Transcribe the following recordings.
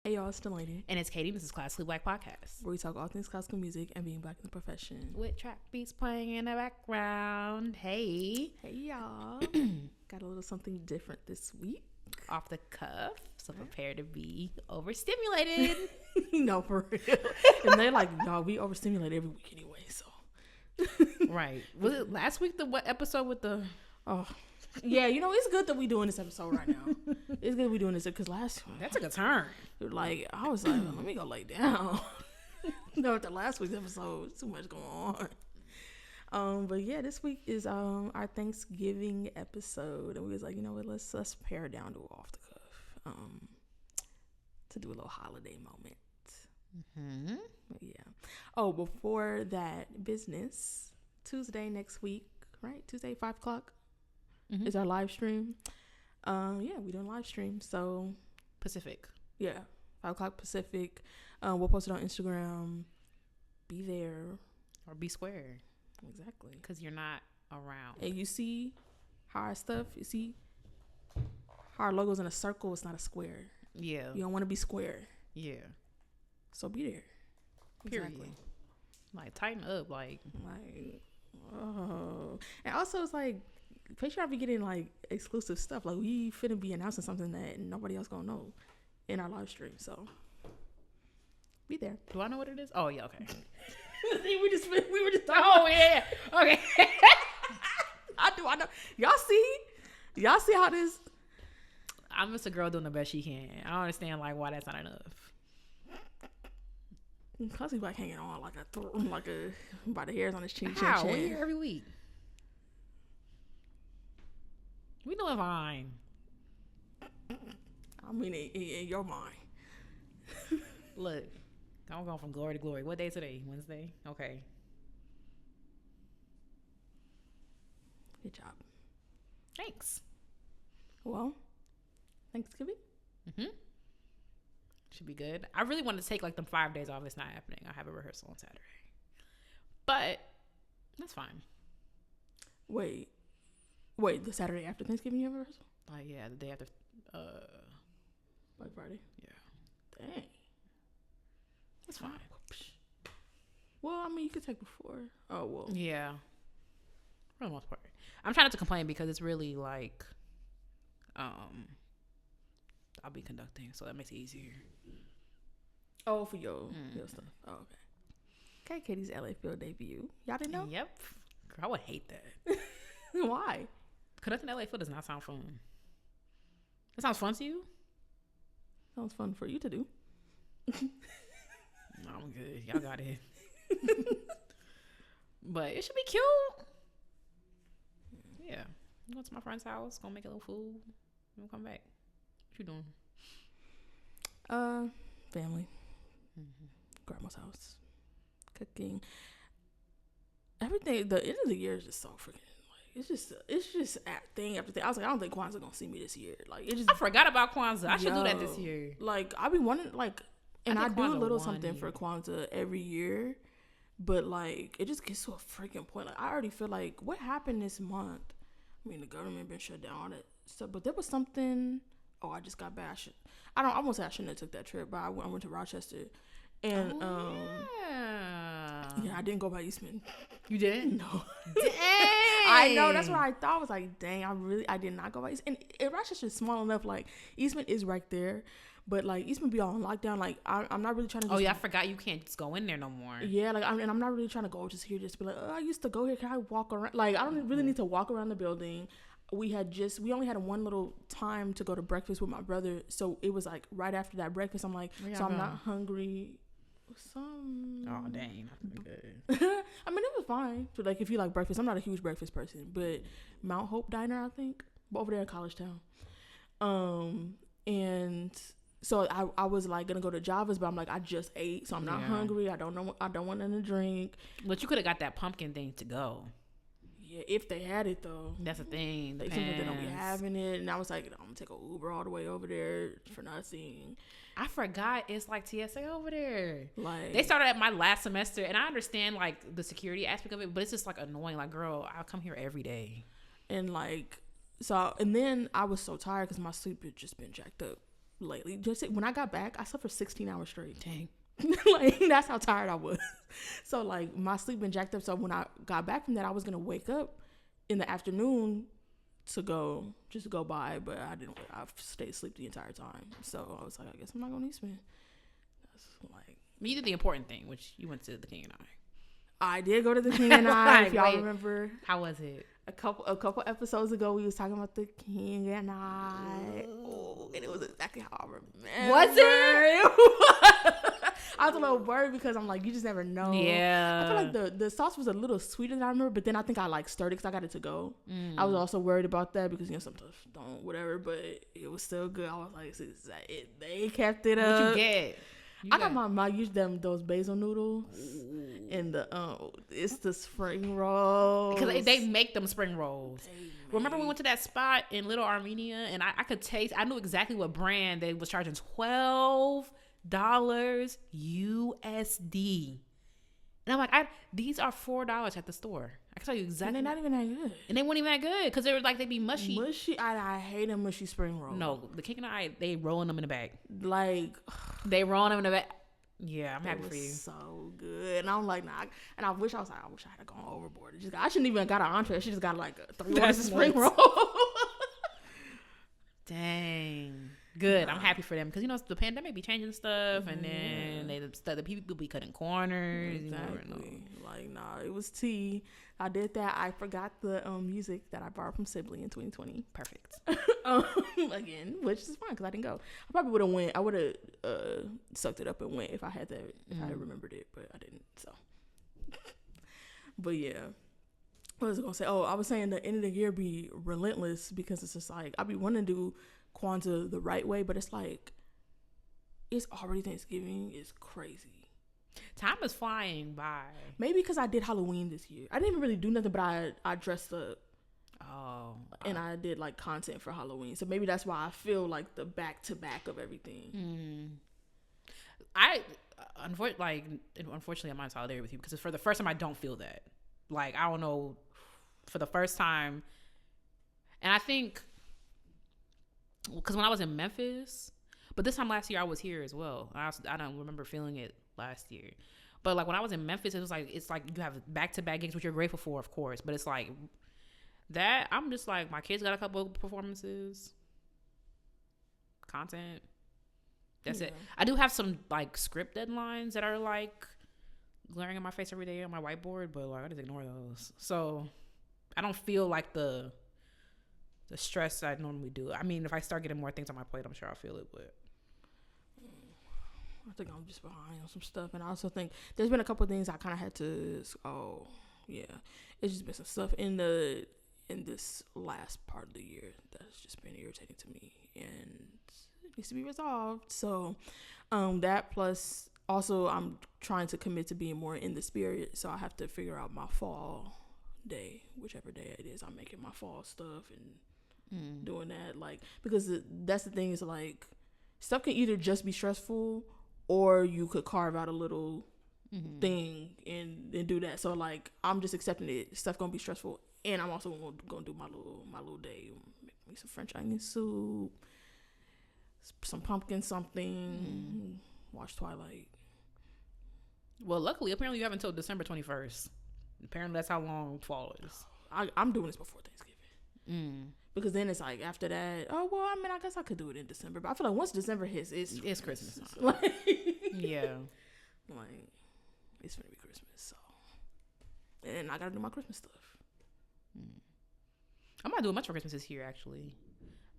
Hey y'all, it's Dalanie. And it's Katie. This is Classically Black Podcast. Where we talk all things classical music and being black in the profession. With track beats playing in the background. Hey. Hey y'all. Got a little something different this week. Off the cuff. So prepare to be overstimulated. No, for real. And they're like, no, we overstimulate every week anyway, so. Right. Was it last week what episode with the... Oh. Yeah, it's good that we doing this episode right now. It's good we doing this because last week. That took a turn. Like, I was like, let me go lay down. No, after last week's episode, too much going on. But yeah, this week is our Thanksgiving episode, and we was like, you know what, let's pare down to off the cuff, to do a little holiday moment. Mm-hmm. Yeah. Oh, before that, business Tuesday next week, right? Tuesday 5:00 is our live stream. Yeah, we doing live stream. So Pacific. yeah, 5:00 Pacific. We'll post it on Instagram. Be there Or be square. exactly, Because you're not around. and you see how our stuff. You see how our logo's in a circle. It's not a square. Yeah. You don't want to be square, Yeah. so be there. Period. Exactly. Like, tighten up. Like, oh, and also it's like, make sure I be getting like exclusive stuff. Like, we finna be announcing something that nobody else gonna know in our live stream. So be there. do I know what it is? Oh, yeah, okay. we were just talking. Oh, yeah. Okay. I know. Y'all see how this. I'm just a girl doing the best she can. I don't understand, like, why that's not enough. Cause he's like hanging on like a by the hairs on his chin. How? We're here every week. We doing fine. I mean, in your mind. Look, I'm going from glory to glory. What day is today? Wednesday? Okay. Good job. Thanks. Well, Thanksgiving. Should be good. I really want to take like them 5 days off. It's not happening. I have a rehearsal on Saturday. But that's fine. Wait, the Saturday after Thanksgiving you have a rehearsal? Like, yeah, the day after. Black Friday? Yeah. Dang. That's fine. Well, I mean, you could take before. Oh, well. Yeah. For the most part. I'm trying not to complain because it's really like, I'll be conducting, so that makes it easier. Oh, for your stuff. Oh, okay. Okay, Katie's LA Field debut. Y'all didn't know? Yep. Girl, I would hate that. Why? Conducting LA Field does not sound fun. That sounds fun to you? Sounds fun for you to do. No, I'm good. Y'all got it. But it should be cute. Yeah. Go to my friend's house, gonna make a little food, and we'll come back. What you doing? Family. Grandma's house. Cooking. Everything. The end of the year is just so freaking like it's just thing after thing. I was like, I don't think Kwanzaa gonna see me this year. Like, it just. I forgot about Kwanzaa. I should do that this year. Like, I be wanting like, and I do a Kwanzaa little one something year. for Kwanzaa every year, but like it just gets to a freaking point. Like, I already feel like what happened this month. I mean, the government been shut down, all that stuff, but there was something. Oh, I just got back. I won't say I shouldn't have took that trip, but I went to Rochester, and yeah, I didn't go by Eastman. You didn't? No. Dang. I know, that's what I thought. I was like, dang, I did not go by Eastman. And Rochester is small enough. Like, Eastman is right there, but like Eastman be on lockdown. Like, I'm not really trying to. Oh yeah, I forgot you can't just go in there no more. Yeah, like I'm not really trying to go just here, just be like, oh, I used to go here. Can I walk around? Like, I don't really need to walk around the building. We only had one little time to go to breakfast with my brother, so it was like right after that breakfast. I'm like, so I'm not hungry. Oh dang, that's good. I mean, it was fine. So like, if you like breakfast, I'm not a huge breakfast person, but Mount Hope Diner, I think, over there in College Town. And so I was like gonna go to Java's, but I'm like, I just ate, so I'm not hungry. I don't want nothing to drink. But you could have got that pumpkin thing to go. Yeah, if they had it though. That's the thing. They seem like they don't be having it, and I was like, I'm gonna take an Uber all the way over there for nothing. I forgot it's like TSA over there. Like, they started at my last semester, and I understand like the security aspect of it, but it's just like annoying. Like, girl, I'll come here every day. And like, so, and then I was so tired because my sleep had just been jacked up. lately. Just when I got back, I slept for 16 hours straight. Dang. Like, that's how tired I was. So like my sleep been jacked up. So when I got back from that, I was gonna wake up in the afternoon to go by, but I didn't. I stayed asleep the entire time. So I was like, I guess I'm not gonna spend. That's like, You did the important thing, which you went to the King and I did go to the King and I. If y'all Wait, remember, how was it? a couple episodes ago, we was talking about the King and I. Oh, and it was exactly how I remember. Was it? I was a little worried because I'm like, you just never know. Yeah. I feel like the sauce was a little sweeter than I remember, but then I think I like stirred it because I got it to go. I was also worried about that because, you know, sometimes don't, whatever, but it was still good. I was like, is that it? They kept it up. What you get? I got my use those basil noodles and it's the spring rolls because they make them spring rolls. Remember we went to that spot in Little Armenia and I could taste. I knew exactly what brand they was charging $12 USD, and I'm like, these are $4 at the store. I can tell you exactly. And they're not even that good. And they weren't even that good because they were like, they'd be mushy. I hate a mushy spring roll. No, the King and I, they rolling them in the bag. Like, they rolling them in the bag. Yeah, I'm happy for you. So good, and I'm like, nah. And I wish I had gone overboard. I shouldn't even got an entree. She just got like 3 orders of spring roll. Dang. Good. I'm happy for them because, you know, the pandemic be changing stuff, and then the people be cutting corners. Exactly. Like, nah, it was tea. I did that. I forgot the music that I borrowed from Sibley in 2020. Perfect. Again, which is fine because I didn't go. I probably would have went. I would have sucked it up and went if I had that. If I had remembered it, but I didn't. So, but yeah. What was I gonna say? Oh, I was saying the end of the year be relentless because it's just like I be wanting to do Kwanzaa the right way, but it's like it's already Thanksgiving. It's crazy. Time is flying by. Maybe because I did Halloween this year. I didn't even really do nothing, but I dressed up. Oh. And I did like content for Halloween, so maybe that's why I feel like the back to back of everything. Unfortunately, I'm not in solidarity with you because for the first time I don't feel that. Like, I don't know, for the first time, and I think because when I was in Memphis, but this time last year I was here as well. I don't remember feeling it last year, but like when I was in Memphis, it's like you have back to back gigs, which you're grateful for, of course, but it's like that. I'm just like, my kids got a couple of performances, content. That's it. I do have some like script deadlines that are like glaring in my face every day on my whiteboard, but like I just ignore those. So I don't feel like the stress I normally do. I mean, if I start getting more things on my plate, I'm sure I'll feel it, but I think I'm just behind on some stuff. And I also think there's been a couple of things I kind of had to, it's just been some stuff in this last part of the year that's just been irritating to me and it needs to be resolved. So that plus also I'm trying to commit to being more in the spirit, so I have to figure out my fall day, whichever day it is. I'm making my fall stuff and doing that, like, because that's the thing, is like stuff can either just be stressful or you could carve out a little thing and do that. So like I'm just accepting it. Stuff gonna be stressful, and I'm also gonna do my little day. Make me some French onion soup, some pumpkin something, watch Twilight. Well, luckily, apparently you have until December 21st. Apparently that's how long fall is. I'm doing this before Thanksgiving. Because then it's like after that, oh well, I mean, I guess I could do it in December. But I feel like once December hits, it's Christmas. Like, yeah, like it's gonna be Christmas. So, and I gotta do my Christmas stuff. I'm not doing much for Christmas this year, actually.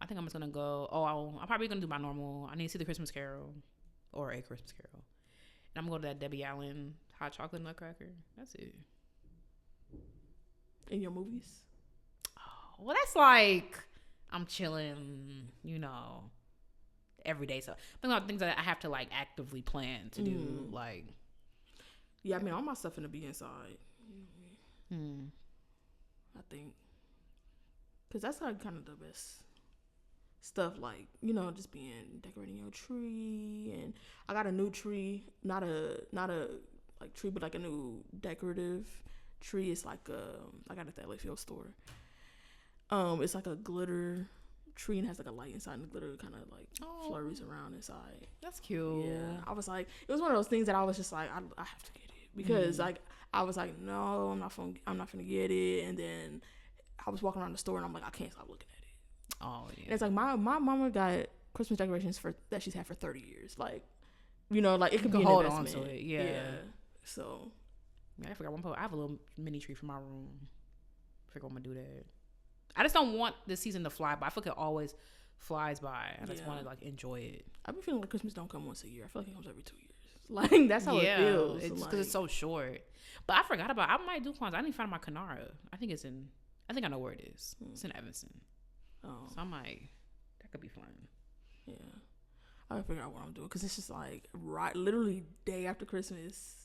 I think I'm just gonna go. I'm probably gonna do my normal. I need to see the Christmas Carol or a Christmas Carol, and I'm gonna go to that Debbie Allen hot chocolate nutcracker. That's it. In your movies? Well, that's like I'm chilling, every day. So think about things that I have to like actively plan to do. Like, yeah, I mean, all my stuff gonna be inside. I think, because that's like kind of the best stuff. Like, just decorating your tree, and I got a new tree, not a like tree, but like a new decorative tree. It's like I got it at the LA Field store. It's like a glitter tree and has like a light inside, and the glitter kind of like flurries around inside. That's cute. Yeah, I was like, it was one of those things that I was just like, I have to get it because like I was like, no, I'm not gonna get it, and then I was walking around the store and I'm like, I can't stop looking at it. Oh yeah. And it's like my mama got Christmas decorations that she's had for 30 years. Like, you know, like it could be an hold investment. on to it. Yeah. So. Yeah, I forgot one part. I have a little mini tree for my room. I forgot I'm gonna do that. I just don't want this season to fly by. I feel like it always flies by. I just want to like enjoy it. I've been feeling like Christmas don't come once a year. I feel like it comes every 2 years. Like that's how it feels. It's because it's so short. But I forgot about. I might do Kwanzaa. I didn't find my Kanara. I think I know where it is. It's in Evanston. Oh, so I might. That could be fun. Yeah. I gotta figure out what I'm doing because it's just like literally day after Christmas,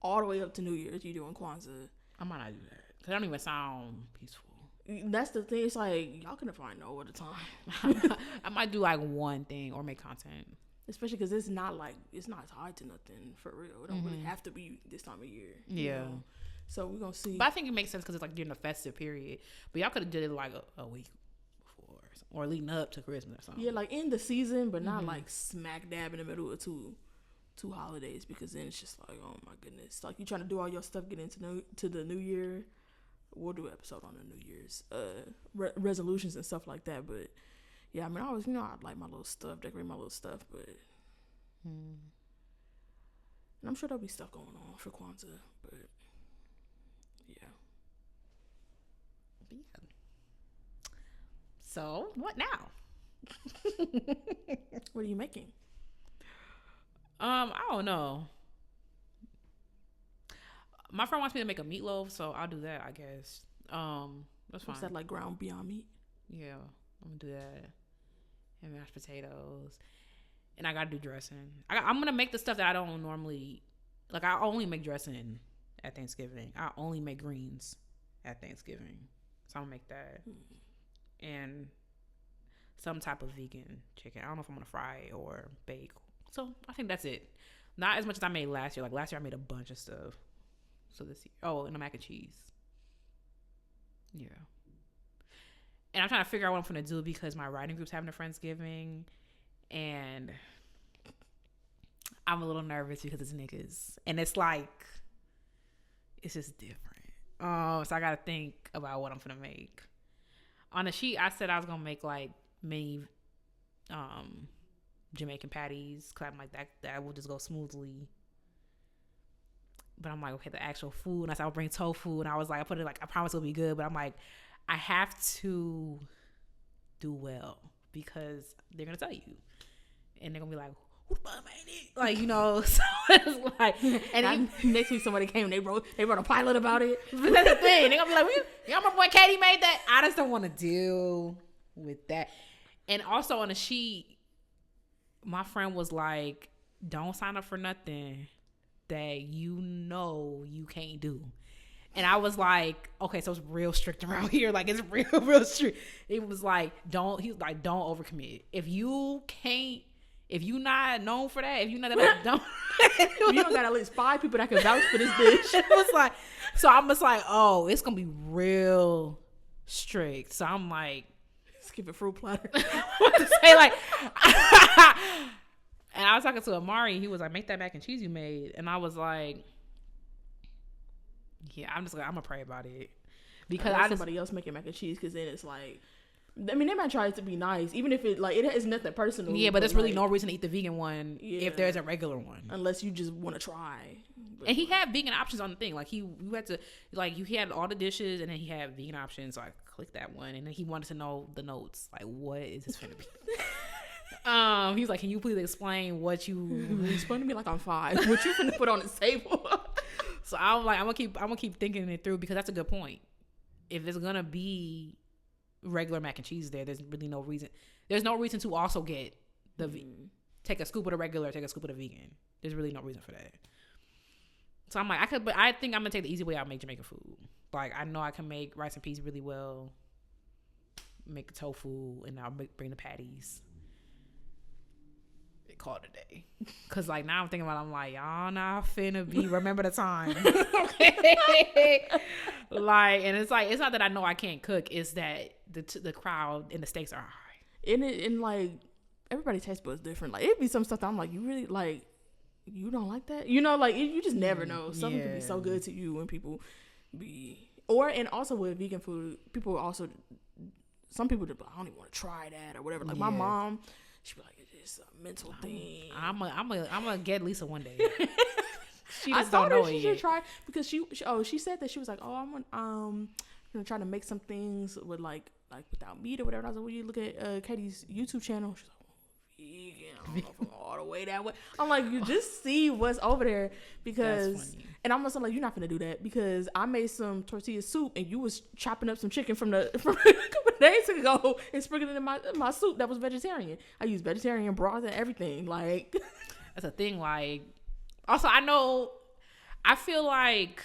all the way up to New Year's. You doing Kwanzaa? I might not do that because that don't even sound peaceful. That's the thing. It's like y'all can find no other time. I might do like one thing or make content, especially because it's not tied to nothing for real. It don't really have to be this time of year. Yeah. Know? So we're gonna see. But I think it makes sense because it's like during the festive period. But y'all could have did it like a week before or leading up to Christmas or something. Yeah, like in the season, but not like smack dab in the middle of two holidays because then it's just like, oh my goodness, like you trying to do all your stuff, get into the new year. We'll do an episode on the New Year's resolutions and stuff like that. But yeah, I mean, I always, I like my little stuff, decorate my little stuff, but and I'm sure there'll be stuff going on for Kwanzaa, but yeah. So what now? What are you making? I don't know. My friend wants me to make a meatloaf, so I'll do that, I guess. That's fine. What's that, like ground Beyond Meat? Yeah, I'm gonna do that. And mashed potatoes. And I gotta do dressing. I'm gonna make the stuff that I don't normally eat. Like, I only make dressing at Thanksgiving. I only make greens at Thanksgiving. So I'm gonna make that. And some type of vegan chicken. I don't know if I'm gonna fry it or bake. So I think that's it. Not as much as I made last year. Like, last year I made a bunch of stuff. So this year, and a mac and cheese. Yeah. And I'm trying to figure out what I'm gonna do because my writing group's having a Friendsgiving, and I'm a little nervous because it's niggas, and it's like, it's just different. So I gotta think about what I'm gonna make. On the sheet, I said I was gonna make like mini, Jamaican patties, cause I'm like that will just go smoothly. But I'm like, okay, the actual food. And I said, I'll bring tofu. And I was like, I promise it'll be good. But I'm like, I have to do well because they're going to tell you. And they're going to be like, who the fuck made it? Like, so it's like. And next week somebody came and they wrote a pilot about it. But that's the thing. They're going to be like, y'all remember when Katie made that? I just don't want to deal with that. And also on the sheet, my friend was like, don't sign up for nothing that you can't do. And I was like, okay, so it's real strict around here. Like, it's real strict. It was like, don't overcommit. If you not known for that, if you not that, don't. You don't got at least 5 people that can vouch for this bitch. It was like, so I'm just like, oh, it's gonna be real strict. So I'm like, skip a fruit platter. What to say, like. And I was talking to Amari. He was like, make that mac and cheese you made. And I was like, yeah, I'm gonna pray about it. Because somebody else making mac and cheese, because then it's like, I mean, they might try it to be nice, even if it is nothing personal. Yeah, but there's really no reason to eat the vegan one if there's a regular one. Unless you just want to try. And he had vegan options on the thing. Like, you had to, like, he had all the dishes, and then he had vegan options. So I clicked that one, and then he wanted to know the notes. Like, what is this finna be? He's like, can you please explain what you explain to me like I'm 5? What you finna put on the table? So I'm like, I'm gonna keep thinking it through because that's a good point. If there's gonna be regular mac and cheese there's really no reason. There's no reason to also get the take a scoop of the regular, take a scoop of the vegan. There's really no reason for that. So I'm like, but I think I'm gonna take the easy way out and make Jamaican food. Like, I know I can make rice and peas really well, make the tofu, and I'll bring the patties. Call it a day. Cause like now I'm thinking about it, I'm like, y'all not finna be remember the time. Like, and it's like, it's not that I know I can't cook, it's that the crowd and the stakes are high. And like everybody's taste buds different. Like it'd be some stuff that I'm like, you really like, you don't like that, you know, like you just never know. Something can be so good to you when people be, and also with vegan food, people also, some people just, I don't even want to try that or whatever. Like my mom, she be like, it's a mental thing. I'm gonna get Lisa one day. She I just told don't know her she it should yet. try, because she said that she was like, oh, I'm gonna try to make some things with like without meat or whatever. And I was like, well, you look at Katie's YouTube channel. She's like, vegan. I don't know if I'm all the way that way. I'm like, you just see what's over there, because, and I'm also like, you're not gonna do that, because I made some tortilla soup and you was chopping up some chicken from a couple of days ago and sprinkling it in my soup that was vegetarian. I use vegetarian broth and everything. Like that's a thing. Like, also, I feel like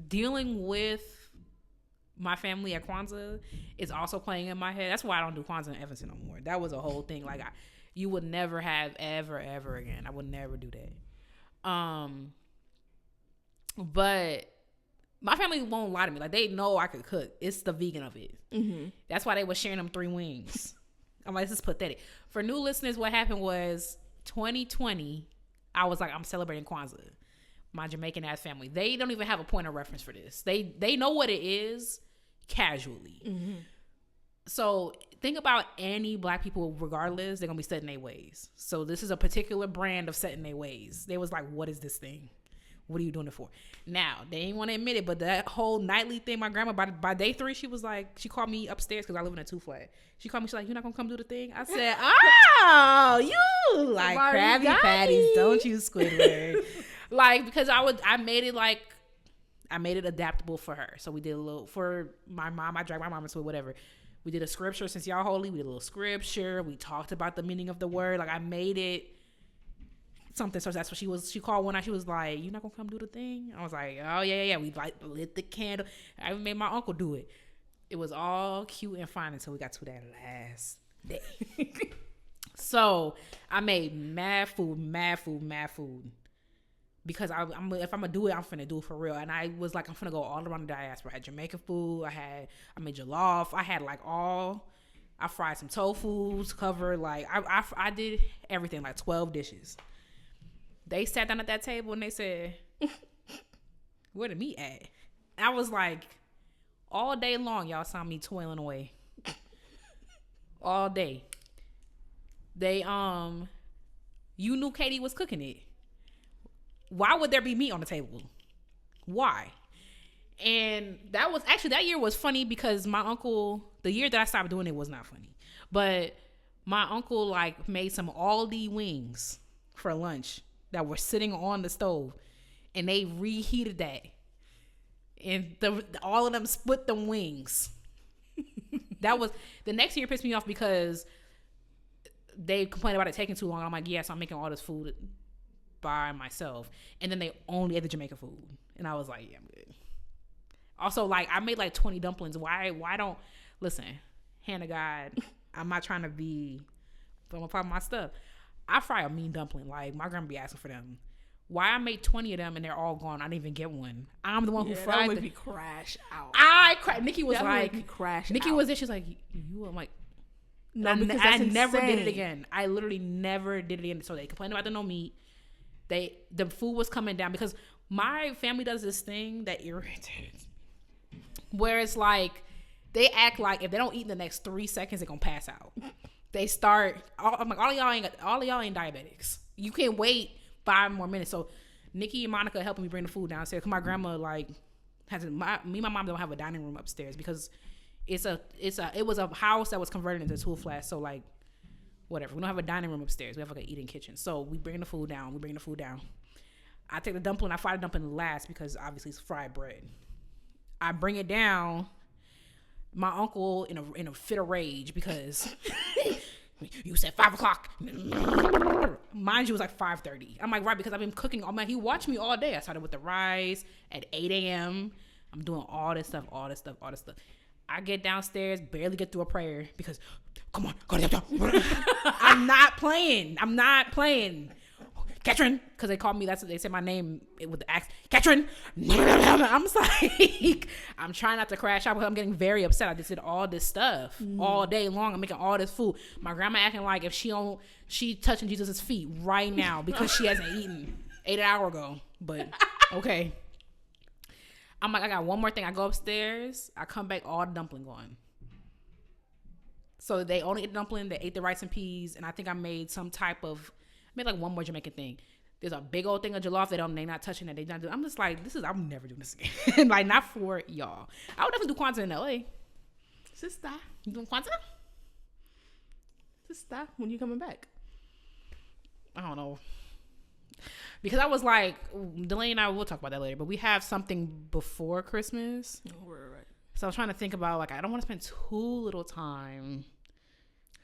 dealing with my family at Kwanzaa is also playing in my head. That's why I don't do Kwanzaa in Evanston no more. That was a whole thing. Like, you would never have ever again. I would never do that. But my family won't lie to me. Like, they know I could cook. It's the vegan of it. Mm-hmm. That's why they were sharing them 3 wings. I'm like, this is pathetic. For new listeners, what happened was 2020, I was like, I'm celebrating Kwanzaa. My Jamaican ass family, they don't even have a point of reference for this. They know what it is casually. Mm-hmm. So think about any black people, regardless, they're gonna be set in their ways. So this is a particular brand of set in their ways. They was like, what is this thing? What are you doing it for? Now, they ain't want to admit it, but that whole nightly thing, my grandma, by day 3, she was like, she called me upstairs because I live in a 2-flat. She called me, she's like, you're not going to come do the thing? I said, oh, you like Krabby Patties, don't you, Squidward? Like, because I made it adaptable for her. So we did a little, for my mom, I dragged my mom into it, whatever. We did a scripture, since y'all holy, we did a little scripture. We talked about the meaning of the word. Like, I made it something. So that's what she called one night. She was like, you not gonna come do the thing? I was like, oh yeah. We lit the candle. I even made my uncle do it. It was all cute and fine until we got to that last day. So I made mad food. Because if I'm gonna do it, I'm finna do it for real. And I was like, I'm finna go all around the diaspora. I had Jamaican food. I made jollof. I had I fried some tofu, covered, like I did everything, like 12 dishes. They sat down at that table and they said, where the meat at? I was like, all day long, y'all saw me toiling away. All day. They, you knew Katie was cooking it. Why would there be meat on the table? Why? And that year was funny because my uncle, the year that I stopped doing it was not funny. But my uncle like made some Aldi wings for lunch that were sitting on the stove, and they reheated that, and all of them split them wings. That was, the next year pissed me off because they complained about it taking too long. I'm like, yes, I'm making all this food by myself, and then they only ate the Jamaican food, and I was like, yeah, I'm good. Also, like, I made like 20 dumplings. Why don't, listen, hand of God, I'm not trying to be, but I'm a part of my stuff. I fry a mean dumpling. Like, my grandma be asking for them. Why I made 20 of them and they're all gone? I didn't even get one. I'm the one who fried them. That would be crash out. Nikki was that like, crash Nikki out. was there. She's like, you? I'm like, no, because I that's never did insane. it again. I literally never did it again. So they complained about the no meat. The food was coming down because my family does this thing that irritates me, where it's like they act like if they don't eat in the next 3 seconds, they're gonna pass out. They start. I'm like, all of y'all ain't diabetics. You can't wait 5 more minutes. So Nikki and Monica helping me bring the food downstairs. Cause my grandma me and my mom don't have a dining room upstairs because it was a house that was converted into a 2-flat. So like, whatever. We don't have a dining room upstairs. We have like an eating kitchen. So we bring the food down. I take the dumpling. I fry the dumpling last because obviously it's fried bread. I bring it down. My uncle in a fit of rage because you said 5 o'clock. Mind you, it was like 5:30. I'm like, right, because I've been cooking. I'm like, he watched me all day. I started with the rice at 8 a.m. I'm doing all this stuff. I get downstairs, barely get through a prayer because, come on, go down. I'm not playing. Katrin, because they called me. That's what they said my name with the accent. Katrin. I'm just like, I'm trying not to crash out because I'm getting very upset. I just did all this stuff all day long. I'm making all this food. My grandma acting like if she touching Jesus' feet right now because she hasn't eaten 8 hours ago. But okay. I'm like, I got one more thing. I go upstairs. I come back, all the dumpling gone. So they only ate the dumpling. They ate the rice and peas. And I think I made like one more Jamaican thing. There's a big old thing of jollof. They not touching that. They not doing. I'm just like, I'm never doing this again. Like, not for y'all. I would definitely do Kwanzaa in LA. Sister. You doing Kwanzaa? Sister, when you coming back? I don't know. Because I was like, Dalanie and I, we'll talk about that later, but we have something before Christmas. Oh, right. So I was trying to think about, like, I don't want to spend too little time.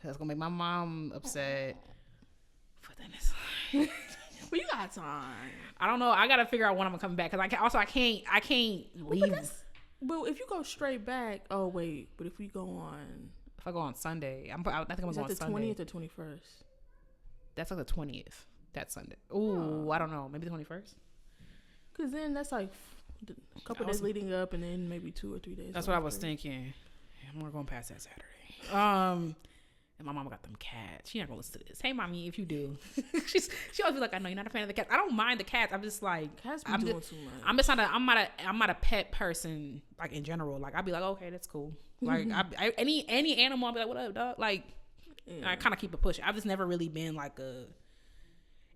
That's going to make my mom upset. But then it's like... Well, you got time. I don't know. I got to figure out when I'm coming back. Because I can't leave. But if you go straight back... Oh, wait. But if we go on... If I go on Sunday... I think I'm going on Sunday. Is that the 20th or 21st? That's like the 20th. That Sunday. Ooh, I don't know. Maybe the 21st. Because then that's like a couple days leading up, and then maybe 2 or 3 days. That's what I was thinking. I'm not going past that Saturday. And my mama got them cats. She not gonna listen to this. Hey, mommy, if you do, she always be like, I know you're not a fan of the cats. I don't mind the cats. I'm just like, cats be doing too much. I'm not a pet person, like, in general. Like, I'd be like, okay, that's cool. Like, any animal, I'll be like, what up, dog? Like, I kind of keep it pushing. I've just never really been like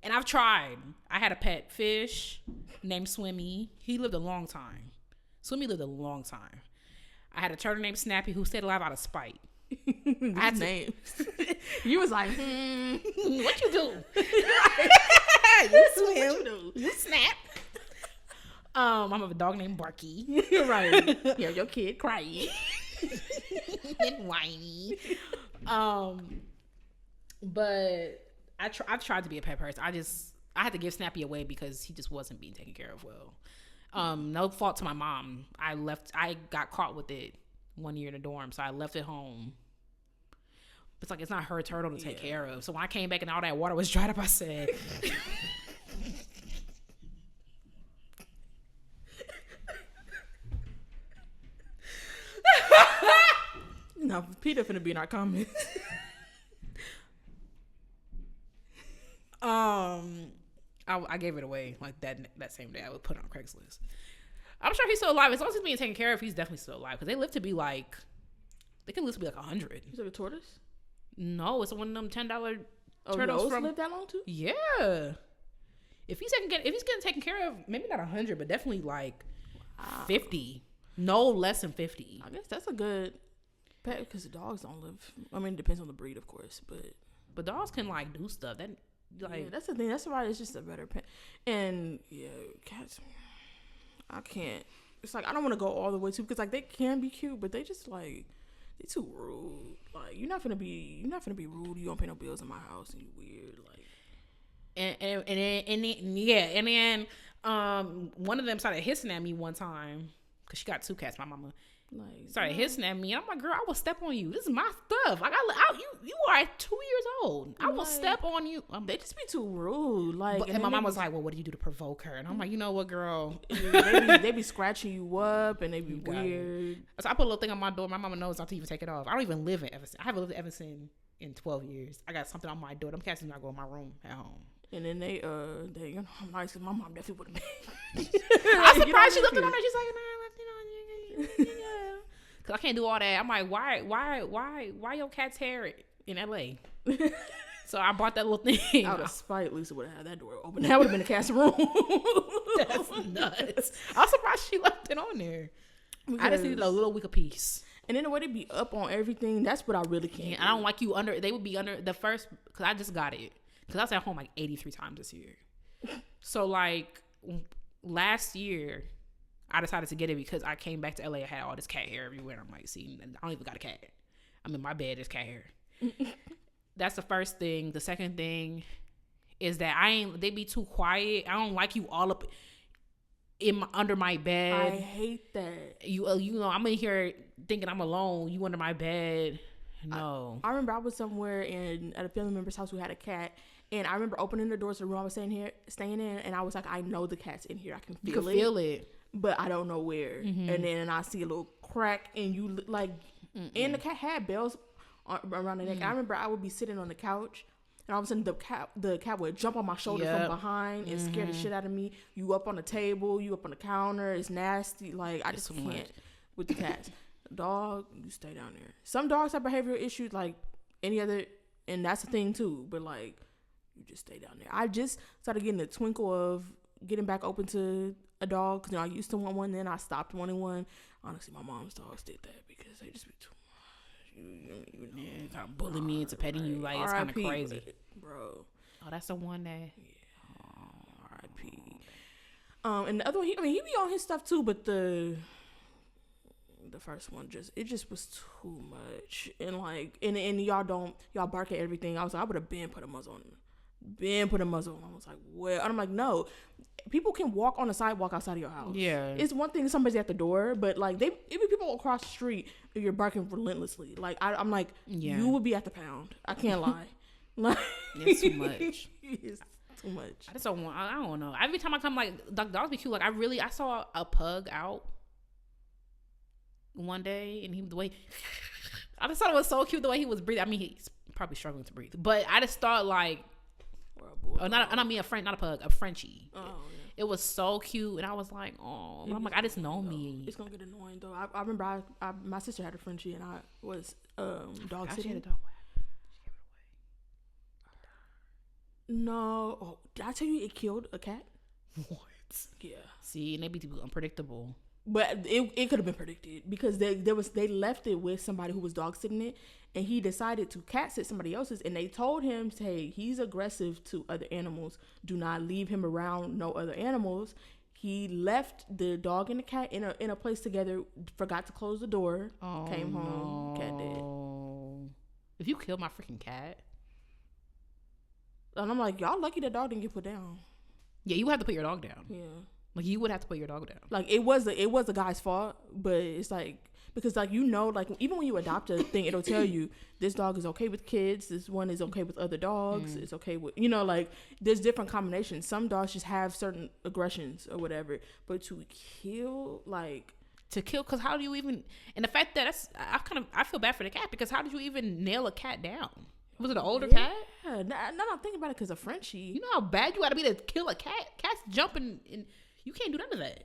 and I've tried. I had a pet fish named Swimmy. He lived a long time. Swimmy lived a long time. I had a turtle named Snappy who stayed alive out of spite. I had names. You was like, what you do? You swim. What you do? You snap. I have a dog named Barky. Right. Yeah, your kid crying and whiny. But I've tried to be a pet person. I had to give Snappy away because he just wasn't being taken care of well. No fault to my mom. I got caught with it one year in the dorm, so I left it home. It's like, it's not her turtle to take care of. So when I came back and all that water was dried up, I said, no, Peter finna be in our comments. I gave it away like that same day. I would put it on Craigslist. I'm sure he's still alive. As long as he's being taken care of, he's definitely still alive. Because they live to be like, they can live to be like 100. Is it a tortoise? No, it's one of them $10 turtles. Those live that long too? Yeah. If he's getting taken care of, maybe not 100, but definitely like 50. No less than 50. I guess that's a good pet because the dogs don't live. I mean, it depends on the breed, of course, but dogs can like do stuff. That like that's the thing. That's why it's just a better pet. And yeah, cats. I can't. It's like I don't want to go all the way to because like they can be cute, but they just like they too rude. Like you're not gonna be rude. You don't pay no bills in my house and you weird. Like and then one of them started hissing at me one time because she got 2 cats. My mama started hissing at me, and I'm like, girl, I will step on you. This is my stuff. Like you are 2 years old. I will step on you. They just be too rude. Like, and my mom was like, well, what do you do to provoke her? And I'm like, you know what, girl? they be scratching you up, and they be weird. So I put a little thing on my door. My mama knows not to even take it off. I don't even live in Evanston. I haven't lived in Evanston in 12 years. I got something on my door. Them cats do not go in my room at home. And then they you know, I'm nice because my mom definitely would have been. I'm surprised she left it on there. She's like, nah, I left it on there. Cause I can't do all that. I'm like, why your cat's hair in LA? So I bought that little thing. Out of spite, Lisa would have had that door open. That would have been the cat's room. That's nuts. I'm surprised she left it on there. Because I just needed a little week of peace. And then the way they be up on everything, that's what I really can't. I don't like you under. They would be under the first because I just got it because I was at home like 83 times this year. So like last year. I decided to get it because I came back to LA. I had all this cat hair everywhere. I'm like, see, I don't even got a cat. I'm in my bed. There's cat hair. That's the first thing. The second thing is that they be too quiet. I don't like you all up under my bed. I hate that. You know, I'm in here thinking I'm alone. You under my bed. No. I remember I was somewhere at a family member's house who had a cat, and I remember opening the doors to the room I was staying in, and I was like, I know the cat's in here. I can feel it, but I don't know where. And then I see a little crack, and you like, and the cat had bells around the neck. I remember I would be sitting on the couch, and all of a sudden the cat would jump on my shoulder from behind and scare the shit out of me. You up on the table, you up on the counter. It's nasty. Like, I just can't with the cats. Dog, you stay down there. Some dogs have behavioral issues like any other, and that's a thing too. But like, you just stay down there. I just started getting the twinkle of getting back open to a dog, because I used to want one, then I stopped wanting one. Honestly, my mom's dogs did that because they just be too much. You know, kind of bully me into petting you. Like, it's kind of crazy, bro. Oh, that's the one that. Yeah. R.I.P. And the other one, he be on his stuff too, but the first one just was too much. And like, and y'all bark at everything. I was like, I would have been put a muzzle on him. I was like, well, and I'm like, no, people can walk on the sidewalk outside of your house. Yeah, it's one thing somebody's at the door, but like, it be people across the street if you're barking relentlessly. Like, I'm like, you would be at the pound. I can't lie. Like, it's too much. It's too much. I just don't want. I don't know. Every time I come, like, dogs be cute. Like, I saw a pug out one day, and I just thought it was so cute the way he was breathing. I mean, he's probably struggling to breathe, but I just thought like, not a pug, a Frenchie. Oh, yeah. It was so cute, and I was like, oh, I'm like, I just know me. It's gonna get annoying though. I remember my sister had a Frenchie, and I was dog sitting. She had a dog. No, did I tell you it killed a cat? What? Yeah. See, and they be too unpredictable. But it could have been predicted, because they left it with somebody who was dog sitting it, and he decided to cat sit somebody else's, and they told him, hey, he's aggressive to other animals. Do not leave him around no other animals. He left the dog and the cat in a place together, forgot to close the door, came home, cat dead. If you killed my freaking cat. And I'm like, y'all lucky that dog didn't get put down. Yeah, you have to put your dog down. Yeah. Like, you would have to put your dog down. Like, it was the guy's fault, but it's like, because like, you know, like, even when you adopt a thing, it'll tell you this dog is okay with kids, this one is okay with other dogs, it's okay with, you know, like, there's different combinations. Some dogs just have certain aggressions or whatever, but to kill, because how do you even, and the fact that I feel bad for the cat, because how did you even nail a cat down? Was it an older cat? Yeah, no, I'm thinking about it because of Frenchie. You know how bad you gotta be to kill a cat? Cat's jumping, and you can't do none of that.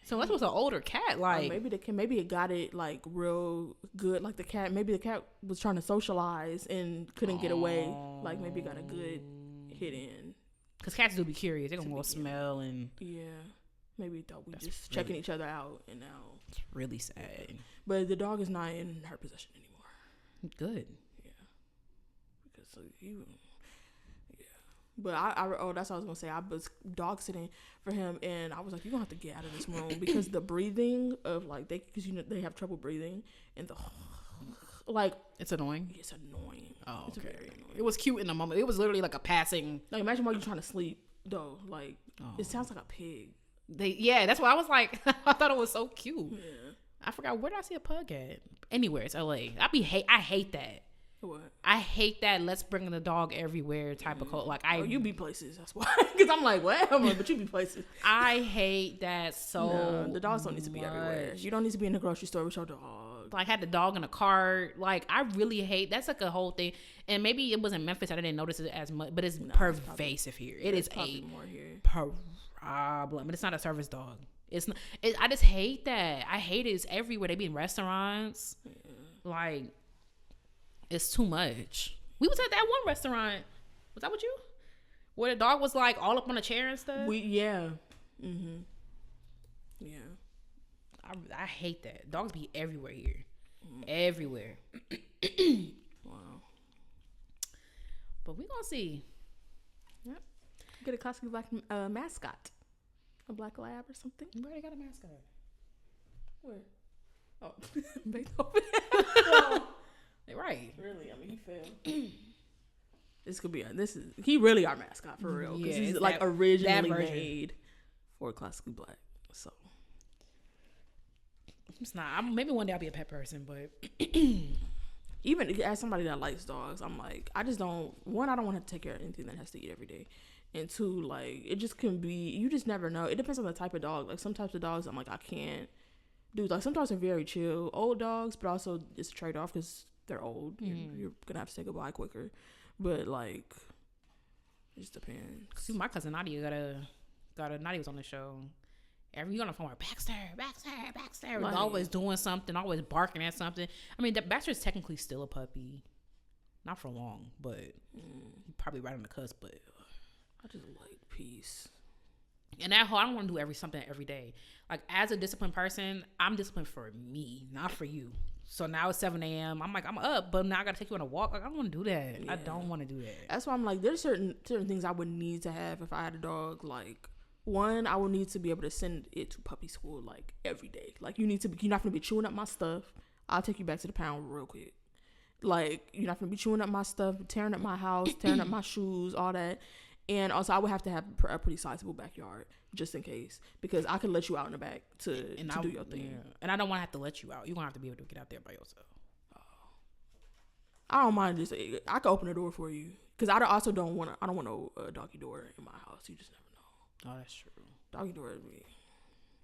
So that was an older cat. Like, maybe it got it like real good. Like maybe the cat was trying to socialize and couldn't get away. Like, maybe it got a good hit in. Because cats do be curious. They're gonna go smell and maybe thought we just checking each other out, and now it's really sad. But the dog is not in her possession anymore. Good. So but that's what I was gonna say. I was dog sitting for him, and I was like, you're gonna have to get out of this room, because the breathing of like, because they have trouble breathing, and the like, it's annoying. It's annoying. Oh, it's very annoying. It was cute in the moment. It was literally like a passing. Like, imagine while you're trying to sleep though. Like, it sounds like a pig. That's why I was like, I thought it was so cute. Yeah. I forgot, where did I see a pug at? Anywhere, it's LA. I hate that. What? I hate that let's bring the dog everywhere type of code. Like, you be places, that's why. Because I'm like, what? I'm like, but you be places. I hate that so No, the dogs don't need to be everywhere. You don't need to be in the grocery store with your dog. Like, I had the dog in a cart. Like, I really hate, that's like a whole thing. And maybe it was in Memphis, I didn't notice it as much, but it's pervasive here. It is a more here. problem. But it's not a service dog. It's not. I just hate that. I hate it. It's everywhere. They be in restaurants. Yeah. Like, it's too much. We was at that one restaurant. Was that with you? Where the dog was like all up on a chair and stuff? Yeah. Mm-hmm. Yeah. I hate that. Dogs be everywhere here. Everywhere. Wow. But we gonna see. Yep. Get a classic black mascot. A black lab or something. We already got a mascot. Where? Oh, Beethoven. Right. Really? I mean, he failed. He really our mascot for real. Because he's like originally made for classically black. So it's not. Maybe one day I'll be a pet person, but even as somebody that likes dogs, I'm like, I just don't. One, I don't want to take care of anything that has to eat every day, and two, like it just can be. You just never know. It depends on the type of dog. Like some types of dogs, I'm like, I can't do. Like some dogs are very chill, old dogs, but also it's a trade off because they're old. You're gonna have to say goodbye quicker. But like, it just depends. See, my cousin Nadia Nadia was on the show. Every you on the phone, Baxter. Like, always doing something, always barking at something. I mean, Baxter's technically still a puppy, not for long, but probably right on the cusp. But I just like peace. And that whole, I don't want to do something every day. Like as a disciplined person, I'm disciplined for me, not for you. So now it's 7 a.m. I'm like, I'm up, but now I gotta take you on a walk. Like I don't want to do that. Yeah. I don't want to do that. That's why I'm like, there's certain things I would need to have if I had a dog. Like one, I would need to be able to send it to puppy school like every day. Like you're not gonna be chewing up my stuff. I'll take you back to the pound real quick. Like you're not gonna be chewing up my stuff, tearing up my house, tearing up my shoes, all that. And also, I would have to have a pretty sizable backyard just in case, because I could let you out in the back to do your thing. Yeah. And I don't want to have to let you out. You're gonna have to be able to get out there by yourself. I don't mind just. I could open the door for you because I also don't want no doggy door in my house. You just never know. Oh, that's true. Doggy door would be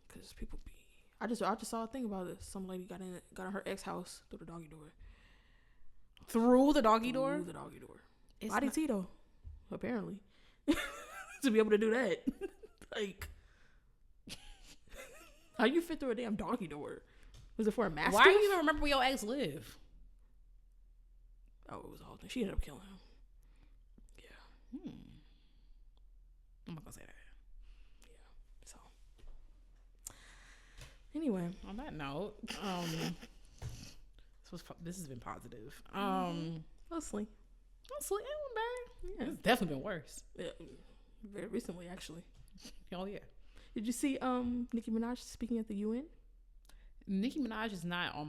because people be. I just saw a thing about this. Some lady got in her ex house through the doggy door. Through the doggy door. Through the doggy door. Body Tito, apparently, to be able to do that. Like, how you fit through a damn doggy door? Was it for a mastiff? Why do you even remember where your ex live? Oh, it was a whole thing. She ended up killing him. Yeah. I'm not gonna say that. Yeah. So, anyway, on that note, this has been positive. Mostly, it wasn't bad. Yeah. It's definitely been worse. Yeah. Very recently, actually. Oh yeah. Did you see Nicki Minaj speaking at the UN? Nicki Minaj is not on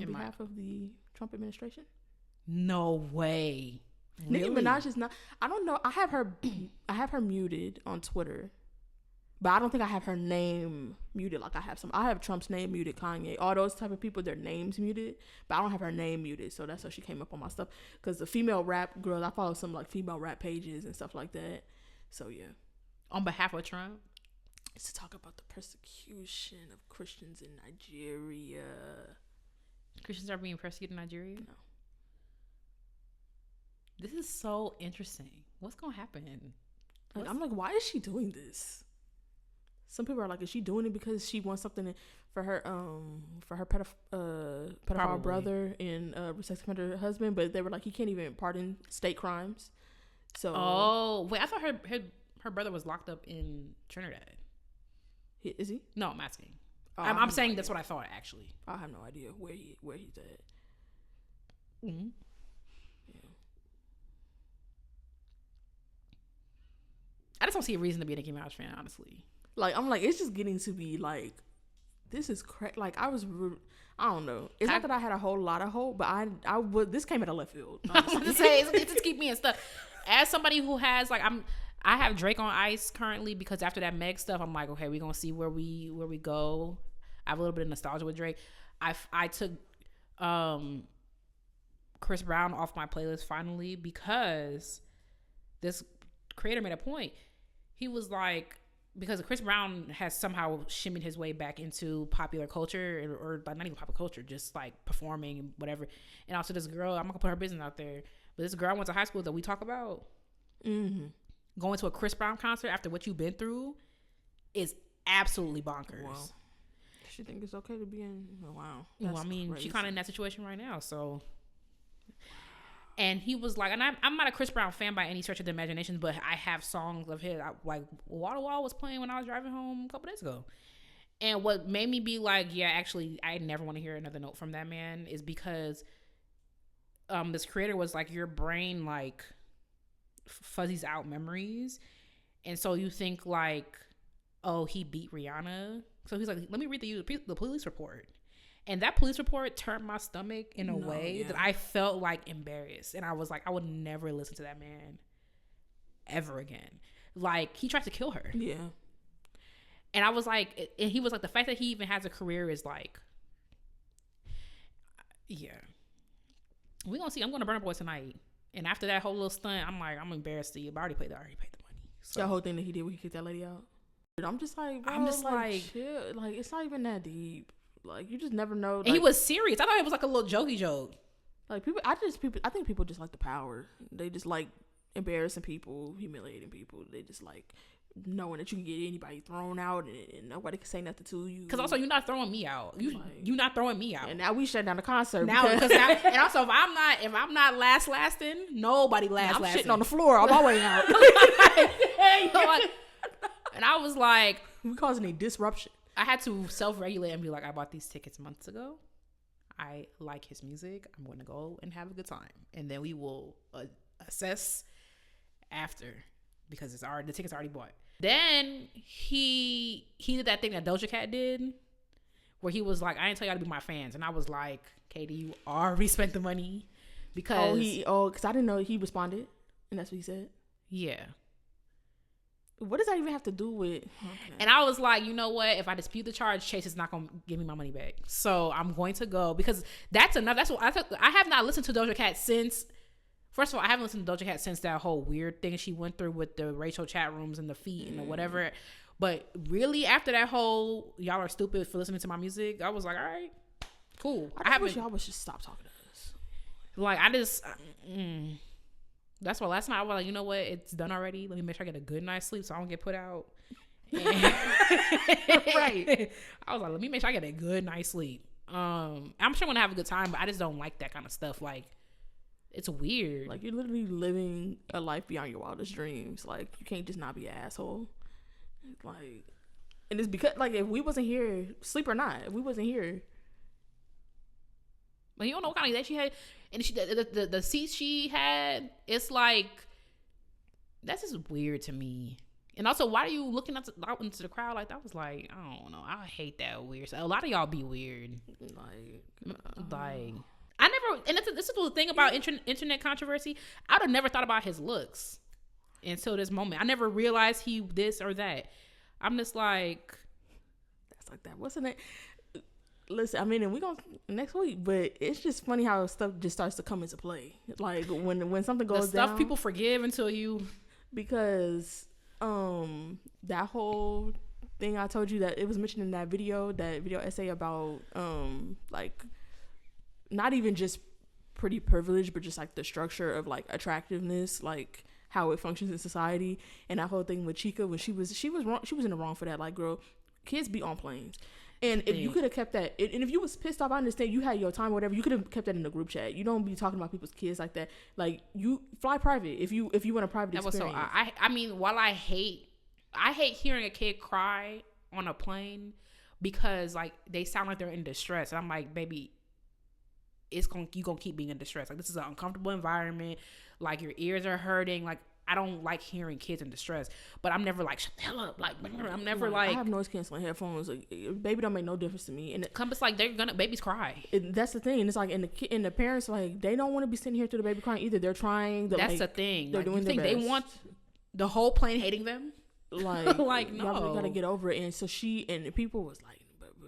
behalf of the Trump administration. No way. Nicki Minaj is not. I don't know. I have her muted on Twitter, but I don't think I have her name muted. Like I have Trump's name muted, Kanye, all those type of people, their names muted, but I don't have her name muted. So that's how she came up on my stuff. Because the female rap girls, I follow some like female rap pages and stuff like that. So yeah. On behalf of Trump? It's to talk about the persecution of Christians in Nigeria. Christians are being persecuted in Nigeria? No. This is so interesting. What's gonna happen? Like, I'm like, why is she doing this? Some people are like, is she doing it because she wants something for her pedophile brother and sex offender husband? But they were like, he can't even pardon state crimes. So wait, I thought her brother was locked up in Trinidad. Is he? No, I'm asking. I'm saying that's what I thought actually. I have no idea where he's at. Mm-hmm. Yeah. I just don't see a reason to be a Nicki Minaj fan, honestly. Like, I'm like, it's just getting to be like, this is crazy. Like, I don't know. It's not that I had a whole lot of hope, but I would. This came out of left field. I was about to say it just keep me in stuff. As somebody who has I have Drake on ice currently because after that Meg stuff, I'm like, okay, we're gonna see where we go. I have a little bit of nostalgia with Drake. I took Chris Brown off my playlist finally because this creator made a point. He was like, because Chris Brown has somehow shimmied his way back into popular culture or not even popular culture, just like performing and whatever. And also this girl, I'm not gonna put her business out there, but this girl I went to high school that we talk about. Mm-hmm. Going to a Chris Brown concert after what you've been through is absolutely bonkers. Wow. She think it's okay to be in. Oh, wow. Well, I mean, crazy. She kind of in that situation right now. So, and he was like, and I'm not a Chris Brown fan by any stretch of the imagination, but I have songs of his. Like Wall to Wall was playing when I was driving home a couple days ago. And what made me be like, yeah, actually, I never want to hear another note from that man is because this creator was like, your brain like fuzzies out memories, and so you think like, oh, he beat Rihanna, so he's like, let me read the police report, and that police report turned my stomach in a way that I felt like embarrassed, and I was like, I would never listen to that man ever again. Like, he tried to kill her, and I was like, and he was like, the fact that he even has a career is like, We gonna see. I'm going to Burna Boy tonight, and after that whole little stunt, I'm like, I'm embarrassed to you. But I already paid the money. So. The whole thing that he did when he kicked that lady out. I'm just like, bro, I'm just like, chill. Like, it's not even that deep. Like, you just never know. Like, and he was serious. I thought it was like a little jokey joke. Like, I think people just like the power. They just like embarrassing people, humiliating people. They just like knowing that you can get anybody thrown out and nobody can say nothing to you. Because also, you're not throwing me out. You not throwing me out. And now we shut down the concert. Now, and also, if I'm not lasting, nobody lasting. I'm shitting on the floor on my way out. And I was like, we causing a disruption. I had to self-regulate and be like, I bought these tickets months ago. I like his music. I'm going to go and have a good time, and then we will assess after, because the tickets are already bought. Then he did that thing that Doja Cat did, where he was like, I didn't tell y'all to be my fans, and I was like, Katie, you already spent the money, because because I didn't know he responded, and that's what he said. Yeah. What does that even have to do with? Okay. And I was like, you know what? If I dispute the charge, Chase is not going to give me my money back. So I'm going to go, because that's enough. That's what I have not listened to Doja Cat since. First of all, I haven't listened to Doja Cat since that whole weird thing she went through with the racial chat rooms and the feet and the whatever. But really, after that whole y'all are stupid for listening to my music, I was like, all right, cool. I wish y'all would just stop talking to us. Like, that's why last night I was like, you know what? It's done already. Let me make sure I get a good night's sleep so I don't get put out. Right. I was like, let me make sure I get a good night's sleep. I'm sure I'm going to have a good time, but I just don't like that kind of stuff. Like, it's weird. Like, you're literally living a life beyond your wildest dreams. Like, you can't just not be an asshole. Like, and it's because, like, if we wasn't here, sleep or not, if we wasn't here. But you don't know what kind of that she had. And the seats she had, it's like, that's just weird to me. And also, why are you looking out into the crowd like that? Was like, I don't know. I hate that weird. So a lot of y'all be weird. Like I never, and this is the thing about internet controversy. I would have never thought about his looks until this moment. I never realized he this or that. I'm just like, that's like that. Wasn't it? Listen, I mean, and we gonna next week, but it's just funny how stuff just starts to come into play. Like when something goes the stuff down, people forgive until you, because that whole thing I told you that it was mentioned in that video essay about like not even just pretty privilege, but just like the structure of like attractiveness, like how it functions in society, and that whole thing with Chica when she was wrong, she was in the wrong for that. Like, girl, kids be on planes. And if you could have kept that, and if you was pissed off, I understand you had your time or whatever, you could have kept that in the group chat. You don't be talking about people's kids like that. Like, you fly private if you want a private experience. So I mean, while I hate hearing a kid cry on a plane because like they sound like they're in distress. And I'm like, baby, you gonna keep being in distress. Like, this is an uncomfortable environment. Like, your ears are hurting. Like, I don't like hearing kids in distress, but I'm never like, shut the hell up. Like, I'm never like, I have noise canceling headphones. Like, baby don't make no difference to me. And it's like babies cry. That's the thing. And it's like, and the parents, like, they don't want to be sitting here through the baby crying either. They're trying. That's the thing. They're doing their best. They want the whole plane hating them? Like, like, no. Y'all gotta get over it. And so people was like,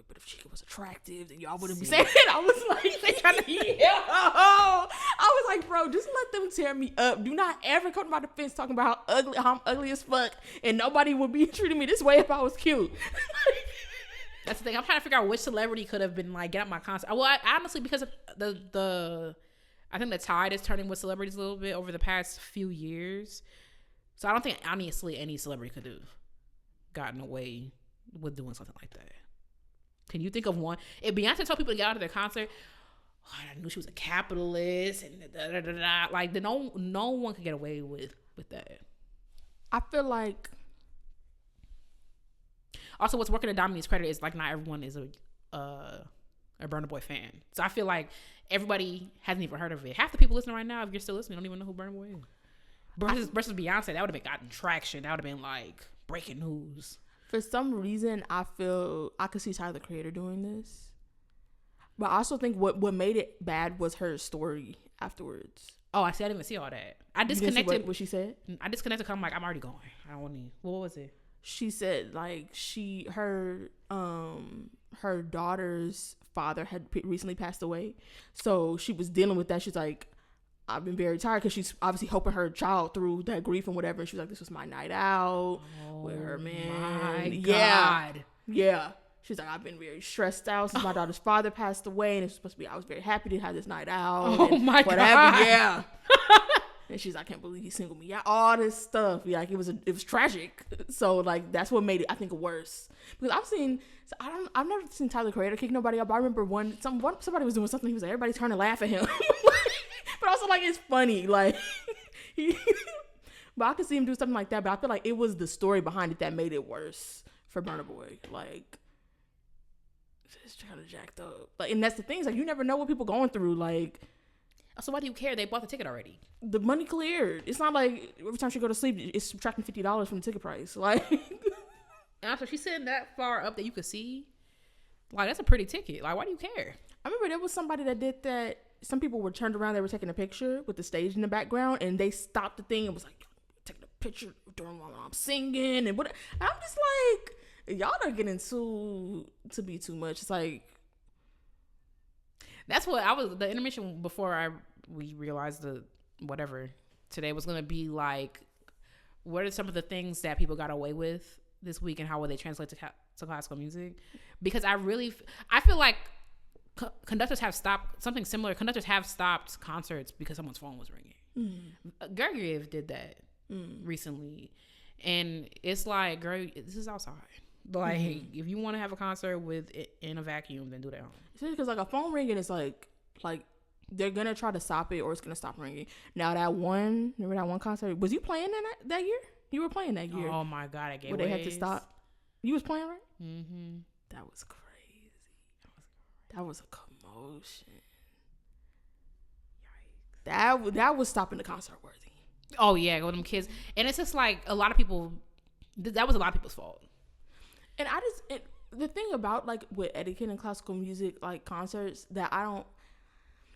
but if Chica was attractive, then y'all wouldn't be saying it. I was like, they trying to I was like, bro, just let them tear me up. Do not ever come to my defense talking about how I'm ugly as fuck, and nobody would be treating me this way if I was cute. That's the thing. I'm trying to figure out which celebrity could have been like, get out my concert. Well, I honestly, because of I think the tide is turning with celebrities a little bit over the past few years. So I don't think honestly any celebrity could have gotten away with doing something like that. Can you think of one? If Beyonce told people to get out of their concert, I knew she was a capitalist and like, no one could get away with that. I feel like also what's working to Damien's credit is like not everyone is a Burna Boy fan. So I feel like everybody hasn't even heard of it. Half the people listening right now, if you're still listening, don't even know who Burna Boy is. Versus Beyonce, that would have been gotten traction. That would have been like breaking news. For some reason, I feel I could see Tyler, the Creator, doing this. But I also think what made it bad was her story afterwards. Oh, I didn't even see all that. I disconnected. What she said? I disconnected because I'm like, I'm already going. I don't want to. What was it? She said like her daughter's father had recently passed away. So she was dealing with that. She's like, I've been very tired because she's obviously helping her child through that grief and whatever. And she was like, this was my night out with her man. My God. Yeah. She's like, I've been very stressed out since my daughter's father passed away. And it was supposed to be, I was very happy to have this night out. Oh, my God. Yeah. And she's like, I can't believe he singled me out. All this stuff. Yeah, like, it was tragic. So, like, that's what made it, I think, worse. Because I've never seen Tyler Creator kick nobody up. I remember somebody was doing something. He was like, everybody turned to laugh at him. But also, like, it's funny. Like, but I could see him do something like that. But I feel like it was the story behind it that made it worse for Burna Boy. Like, just kind of jacked up. Like, and that's the thing. It's like, you never know what people going through. Like, so why do you care? They bought the ticket already. The money cleared. It's not like every time she go to sleep, it's subtracting $50 from the ticket price. Like, and also she's sitting that far up that you could see. Like, that's a pretty ticket. Like, why do you care? I remember there was somebody that did that. Some people were turned around. They were taking a picture with the stage in the background, and they stopped the thing and was like, taking a picture during while I'm singing and what. And I'm just like, y'all are getting to be too much. It's like, that's what the intermission before we realized the whatever today was going to be like, what are some of the things that people got away with this week and how will they translate to classical music? Because I feel like conductors have stopped something similar. Conductors have stopped concerts because someone's phone was ringing. Gergiev did that recently. And it's like, girl, this is outside. Like, if you want to have a concert in a vacuum, then do that home. Because like a phone ringing is like they're gonna try to stop it or it's gonna stop ringing. Now remember that one concert? Was you playing that year? You were playing that year. Oh my God, I gave where they had to stop. You was playing, right? Mm-hmm. That was crazy. That was a commotion. Yikes. That was stopping the concert worthy. Oh yeah, with them kids, and it's just like a lot of people. That was a lot of people's fault. And the thing about like with etiquette and classical music, like concerts, that I don't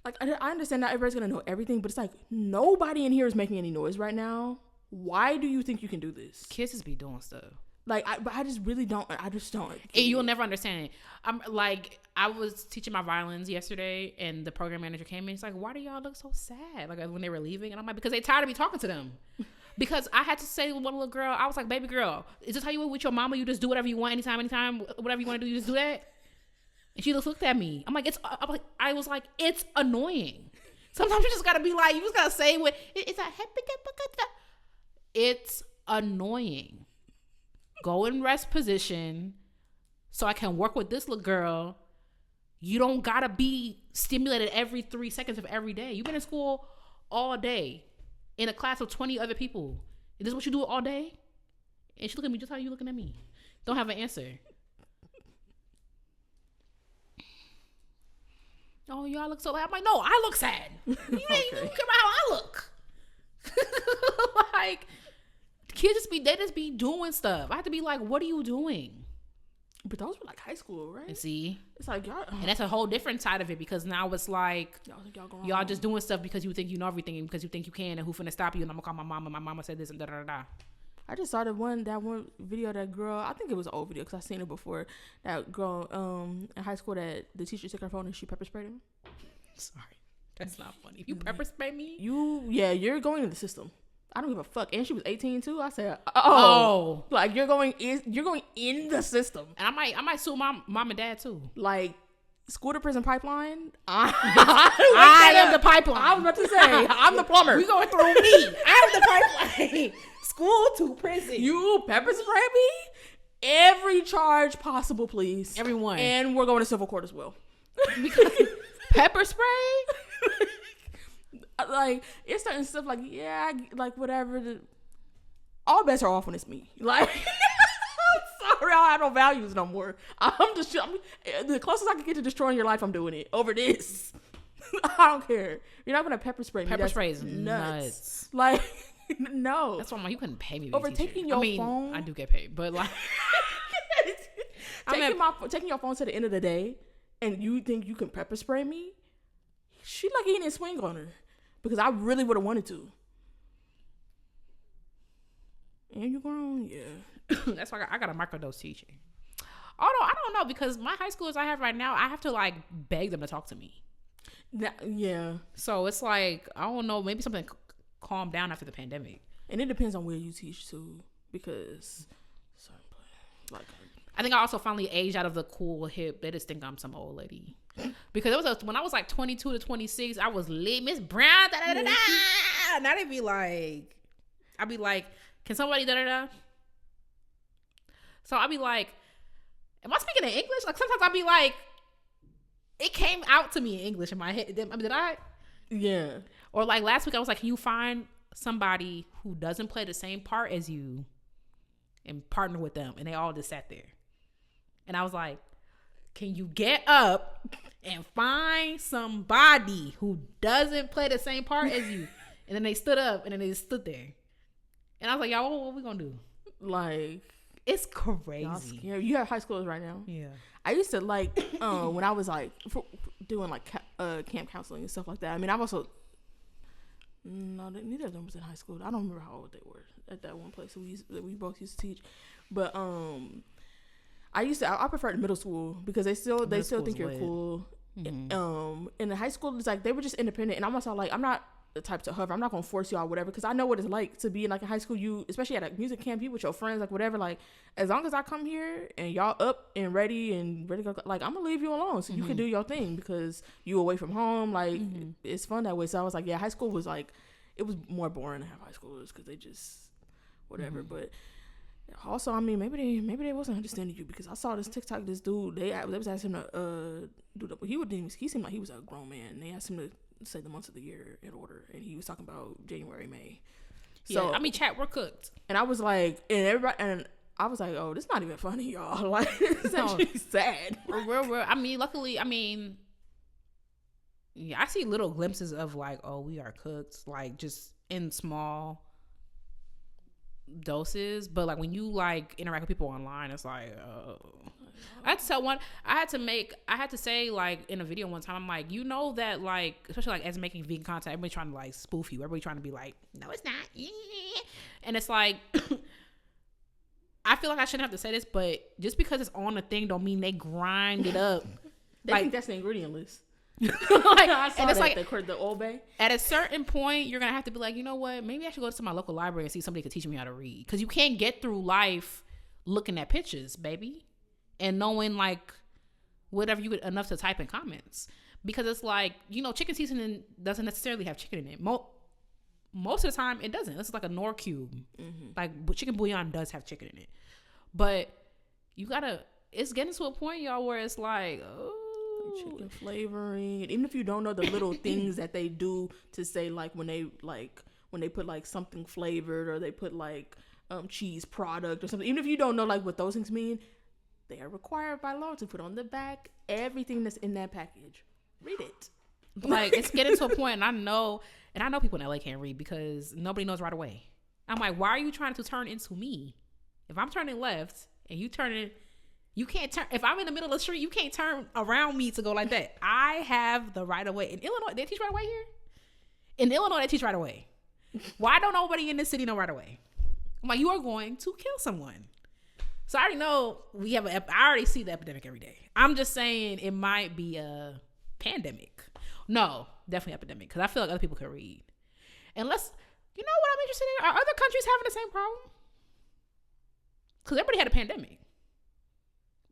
like. I understand not everybody's gonna know everything, but it's like nobody in here is making any noise right now. Why do you think you can do this? Kids just be doing stuff. Like, I just really don't. I just don't. And you'll never understand it. I was teaching my violins yesterday, and the program manager came in. He's like, "Why do y'all look so sad?" Like when they were leaving, and I'm like, "Because they tired of me talking to them." Because I had to say to one little girl, I was like, "Baby girl, is this how you with your mama? You just do whatever you want, anytime, whatever you want to do, you just do that." And she just looked at me. I was like, it's annoying. Sometimes you just gotta be like, you just gotta say what it's a. It's annoying. Go in rest position so I can work with this little girl. You don't gotta be stimulated every 3 seconds of every day. You've been in school all day in a class of 20 other people. Is this what you do all day? And she looked at me just how you looking at me. Don't have an answer. Oh, y'all look so bad. I'm like, no, I look sad. You ain't care about how I look. Like, kids just be doing stuff. I have to be like, what are you doing? But those were like high school, right? And see, it's like y'all, and that's a whole different side of it, because now it's like y'all just doing stuff because you think you know everything and because you think you can, and who finna stop you? And I'm gonna call my mama. My mama said this and da da da. I just saw that one video, that girl, I think it was an old video because I've seen it before. That girl in high school that the teacher took her phone and she pepper sprayed him. Sorry, that's not funny. You pepper spray me? You're going in the system. I don't give a fuck. And she was 18 too. I said, oh, like you're going in the system. And I might sue my mom and dad too. Like, school to prison pipeline. I am the pipeline. I was about to say, I'm the plumber. We going through me. I'm the pipeline. School to prison. You pepper spray me? Every charge possible, please. Everyone. And we're going to civil court as well. Because pepper spray? Like, it's certain stuff like, yeah, like whatever. All bets are off when it's me. Like, I'm sorry, I don't have no values no more. The closest I can get to destroying your life, I'm doing it over this. I don't care. You're not gonna pepper spray me. Pepper spray is nuts. Like, no. That's why I'm like, you couldn't pay me. Over taking your phone. I do get paid, but like, taking your phone to the end of the day, and you think you can pepper spray me? She like he didn't swing on her. Because I really would have wanted to. And you're grown? Yeah. That's why I got a microdose teaching. Although I don't know, because my high schoolers I have right now, I have to like beg them to talk to me. Yeah. So it's like, I don't know, maybe something calmed down after the pandemic. And it depends on where you teach too, because like I think I also finally aged out of the cool hip. They just think I'm some old lady. Because it was when I was like 22 to 26, I was lit, Miss Brown, da da da da. Now they be like, I'd be like, can somebody da da da? So I'd be like, am I speaking in English? Like sometimes I'd be like, it came out to me in English in my head. I mean, did I? Yeah. Or like last week I was like, can you find somebody who doesn't play the same part as you and partner with them? And they all just sat there. And I was like, can you get up and find somebody who doesn't play the same part as you? And then they stood up and then they just stood there. And I was like, y'all, what we gonna do? Like, it's crazy. You have high schoolers right now? Yeah. I used to like, when I was like doing like camp counseling and stuff like that. I mean, I've also, no, neither of them was in high school. I don't remember how old they were at that one place that we both used to teach. But I prefer middle school because they still think you're cool. Mm-hmm. In the high school, it's like they were just independent, and I'm also like, I'm not the type to hover. I'm not gonna force you or whatever, because I know what it's like to be in like a high school. You, especially at a music camp, you with your friends, like whatever. Like, as long as I come here and y'all up and ready to go, like I'm gonna leave you alone so you can do your thing because you away from home. Like it's fun that way. So I was like, yeah, high school was like, it was more boring to have high schoolers because they just whatever. But also, I mean, maybe they wasn't understanding you, because I saw this TikTok, this dude, they was asking him to he seemed like he was a grown man. They asked him to say the months of the year in order, and he was talking about January, May. So yeah, I mean, chat, we're cooked. And I was like, I was like, oh, this not even funny, y'all. Like, it's actually sad. I mean, luckily, yeah, I see little glimpses of like, oh, we are cooked, like just in small doses. But like when you like interact with people online, it's like, I had to tell one, I had to say like in a video one time, I'm like, you know that like, especially like as making vegan content, everybody trying to like spoof you, everybody trying to be like, no it's not, and it's like I feel like I shouldn't have to say this, but just because it's on a thing don't mean they grind it up. They think that's the ingredient list. Like, I saw and it's that, like the Old Bay. At a certain point, you're gonna have to be like, you know what? Maybe I should go to my local library and see somebody could teach me how to read, because you can't get through life looking at pictures, baby, and knowing like whatever you get enough to type in comments. Because it's like, you know, chicken seasoning doesn't necessarily have chicken in it. Most of the time, it doesn't. It's like a Knorr cube. Like chicken bouillon does have chicken in it, but you gotta. It's getting to a point, y'all, where it's like, oh. Chicken flavoring, even if you don't know the little things that they do to say, like when they put like something flavored, or they put like cheese product or something, even if you don't know like what those things mean, they are required by law to put on the back everything that's in that package. Read it. Like, it's getting to a point, and I know people in LA can't read because nobody knows right away. I'm like, why are you trying to turn into me? If I'm turning left and you turning, you can't turn. If I'm in the middle of the street, you can't turn around me to go like that. I have the right of way. In Illinois, they teach right away here. In Illinois, they teach right away. Why don't nobody in this city know right away? I'm like, you are going to kill someone. So I already know I already see the epidemic every day. I'm just saying it might be a pandemic. No, definitely epidemic, because I feel like other people can read. Unless, you know what I'm interested in? Are other countries having the same problem? Because everybody had a pandemic.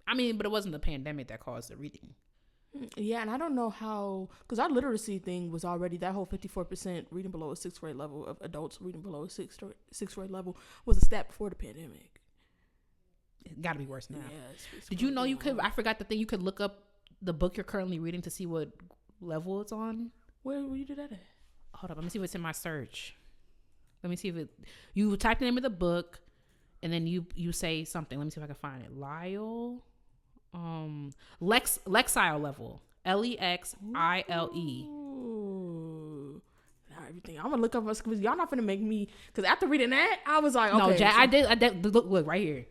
I mean, but it wasn't the pandemic that caused the reading. Yeah, and I don't know how, because our literacy thing was already, that whole 54% reading below a sixth grade level of adults reading below a sixth grade level was a stat before the pandemic. It got to be worse now. Yeah, it's Did you know you could, I forgot the thing, you could look up the book you're currently reading to see what level it's on? Where you do that at? Hold up, let me see what's in my search. Let me see if you type the name of the book, and then you say something. Let me see if I can find it. Lyle. Lexile level. Lexile. Ooh. Now everything. I'm gonna look up because y'all not finna make me. Because after reading that, I was like, okay. No, Jazz. I did. Look right here.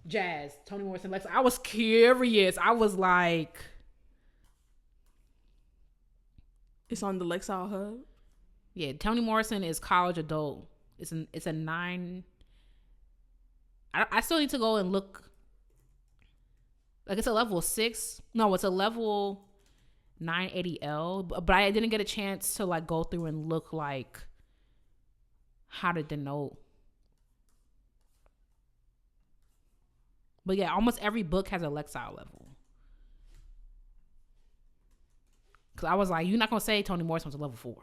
Jazz. Toni Morrison. Lexile. I was curious. I was like, it's on the Lexile Hub. Yeah, Toni Morrison is college adult. It's a 9. I still need to go and look. Like it's a level 6. No, it's a level 980L. But I didn't get a chance to like go through and look like how to denote. But yeah, almost every book has a Lexile level. Because I was like, you're not going to say Toni Morrison's a level 4.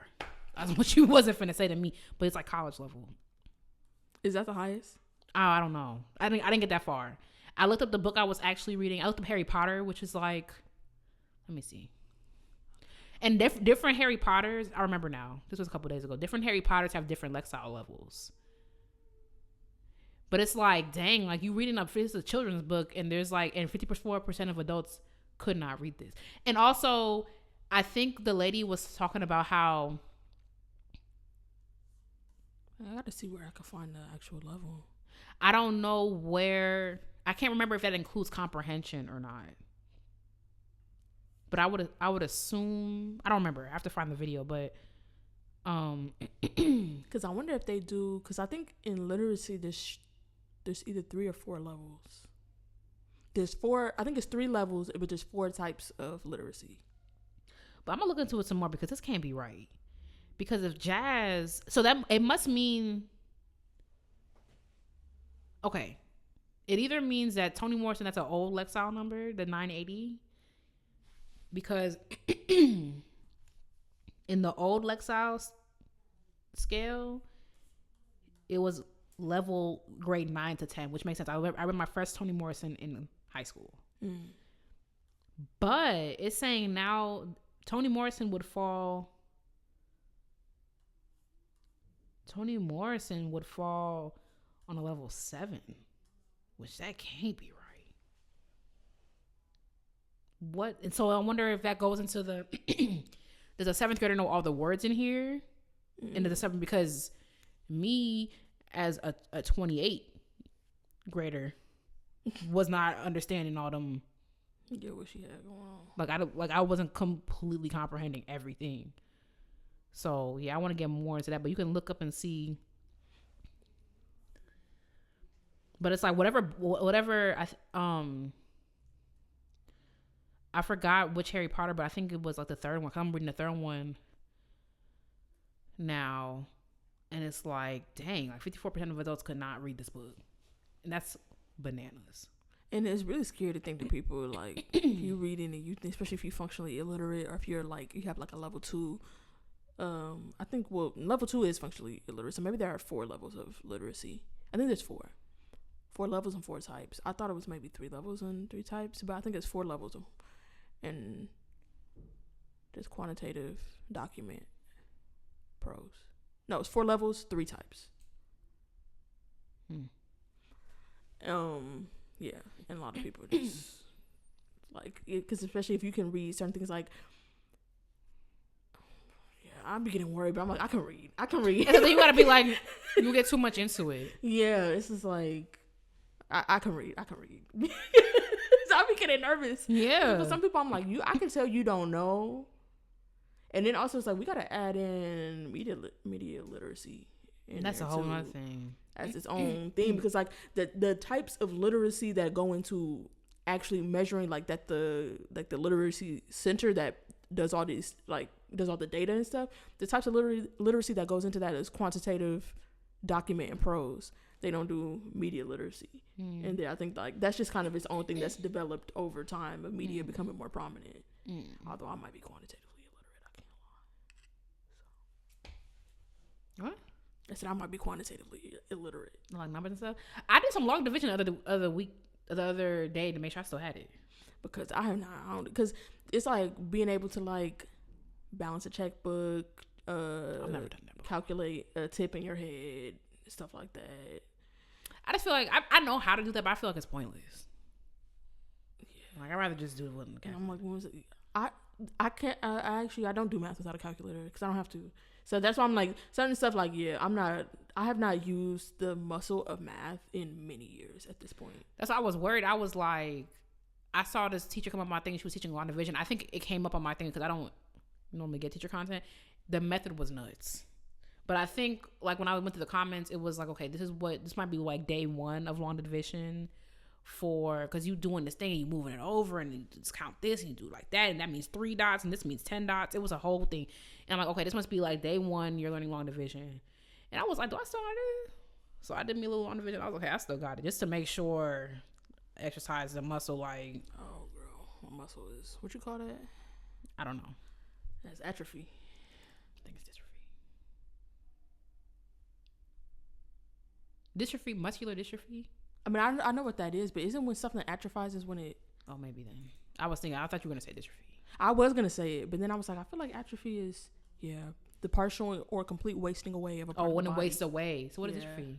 That's what you wasn't finna say to me. But it's like college level. Is that the highest? Oh, I don't know. I didn't get that far. I looked up the book I was actually reading. I looked up Harry Potter, which is like, let me see. And different Harry Potters, I remember now. This was a couple days ago. Different Harry Potters have different Lexile levels. But it's like, dang, like you reading up, this is a children's book, and there's like, and 54% of adults could not read this. And also, I think the lady was talking about how, I got to see where I can find the actual level. I don't know where, I can't remember if that includes comprehension or not. But I would assume, I don't remember. I have to find the video, but because I wonder if they do, because I think in literacy there's either 3 or 4 levels. There's 4, I think it's 3 levels, but there's 4 types of literacy. But I'm gonna look into it some more because this can't be right. Because if jazz, so that it must mean, okay, it either means that Toni Morrison, that's an old Lexile number, the 980, because in the old Lexile scale, it was level grade 9 to 10, which makes sense. I read my first Toni Morrison in high school. But it's saying now Toni Morrison would fall on a level 7, which that can't be right. What? And so I wonder if that goes into the does a 7th grader know all the words in here? And does a 7th, because me as a 28 grader was not understanding all them. Yeah, what she had going on. Like I wasn't completely comprehending everything. So yeah, I want to get more into that, but you can look up and see. But it's like whatever I forgot which Harry Potter, but I think it was like the 3rd one. 'Cause I'm reading the 3rd one now, and it's like, dang, like 54% of adults could not read this book, and that's bananas. And it's really scary to think that people like you reading and you think, especially if you're functionally illiterate or if you're like you have like a level 2. I think level 2 is functionally illiterate, so maybe there are 4 levels of literacy. I think there's 4 levels and 4 types. I thought it was maybe 3 levels and 3 types, but I think it's 4 levels and there's quantitative, document, prose. No, it's 4 levels, 3 types. Yeah, and a lot of people just like, because especially if you can read certain things, like, yeah, I'm getting worried, but I'm like, I can read. And so then you gotta be like, you get too much into it. Yeah, it's just like, I can read. So I be getting nervous. Yeah. Because some people I'm like, I can tell you don't know. And then also it's like, we gotta add in media literacy. And that's a whole other thing. As its own thing, because like the types of literacy that go into actually measuring, like that the literacy center that does all these, like does all the data and stuff, the types of literacy that goes into that is quantitative, document, and prose. They don't do media literacy. And then I think like that's just kind of its own thing that's developed over time of media becoming more prominent. Although I might be quantitatively illiterate, I can't lie. So. What? I said I might be quantitatively illiterate. Like numbers and stuff. I did some long division the other day to make sure I still had it. Because I have not. Because it's like being able to like balance a checkbook. I've never done that before. Calculate a tip in your head, stuff like that. I just feel like I know how to do that, but I feel like it's pointless. Yeah. Like I'd rather just do it with a calculator. I'm like, what was it? I can't. I don't do math without a calculator because I don't have to. So that's why I'm like, certain stuff like, yeah, I have not used the muscle of math in many years at this point. That's why I was worried. I was like, I saw this teacher come up on my thing. She was teaching long division. I think it came up on my thing because I don't normally get teacher content. The method was nuts. But I think like when I went to the comments, it was like, okay, this might be like day 1 of long division because you doing this thing and you moving it over and you just count this and you do like that and that means 3 dots and this means 10 dots. It was a whole thing. And I'm like, okay, this must be like day 1 you're learning long division. And I was like, do I still got it? So I did me a little long division. I was like, okay, I still got it, just to make sure exercise the muscle. Like, oh girl, what muscle is, what you call that? I don't know. That's atrophy. I think it's dystrophy. Dystrophy, muscular dystrophy. I mean, I know what that is, but isn't when something atrophies is when it... Oh, maybe then. I thought you were going to say dystrophy. I was going to say it, but then I was like, I feel like atrophy is, the partial or complete wasting away of a part of the body. When it wastes away. So what is dystrophy?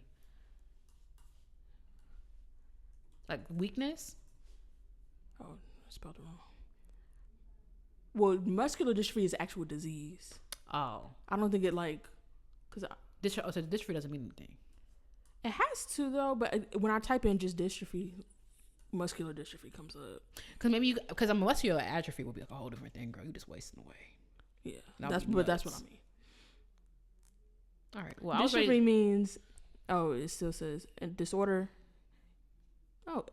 Like weakness? Oh, I spelled it wrong. Well, muscular dystrophy is actual disease. Oh. I don't think it so dystrophy doesn't mean anything. It has to though, but when I type in just dystrophy, muscular dystrophy comes up. Because muscular atrophy would be like a whole different thing, girl. You just wasting away. Yeah, that's what I mean. All right. Well, dystrophy means. Oh, it still says a disorder. So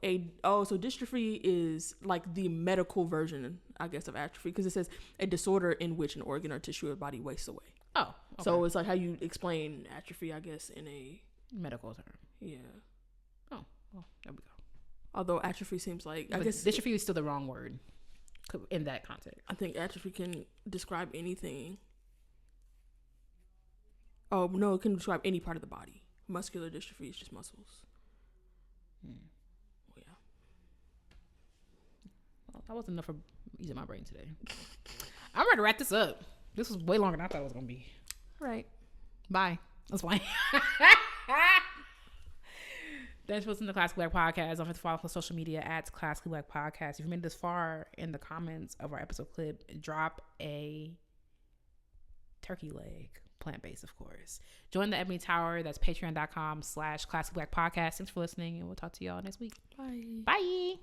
dystrophy is like the medical version, I guess, of atrophy, because it says a disorder in which an organ or tissue of the body wastes away. Oh, okay. So it's like how you explain atrophy, I guess, in a medical term. Yeah. Oh, well, there we go. Although atrophy seems like, I guess dystrophy is still the wrong word in that context. I think atrophy can describe anything. Oh no, it can describe any part of the body. Muscular dystrophy is just muscles. Yeah. Well, that wasn't enough for using my brain today. I'm ready to wrap this up. This was way longer than I thought it was gonna be. All right. Bye. That's fine. Thanks for listening to Classically Black Podcast. Don't forget to follow us on social media at Classically Black Podcast. If you made it this far in the comments of our episode clip, drop a turkey leg. Plant-based, of course. Join the Ebony Tower. That's patreon.com/Classically Black Podcast. Thanks for listening, and we'll talk to y'all next week. Bye. Bye.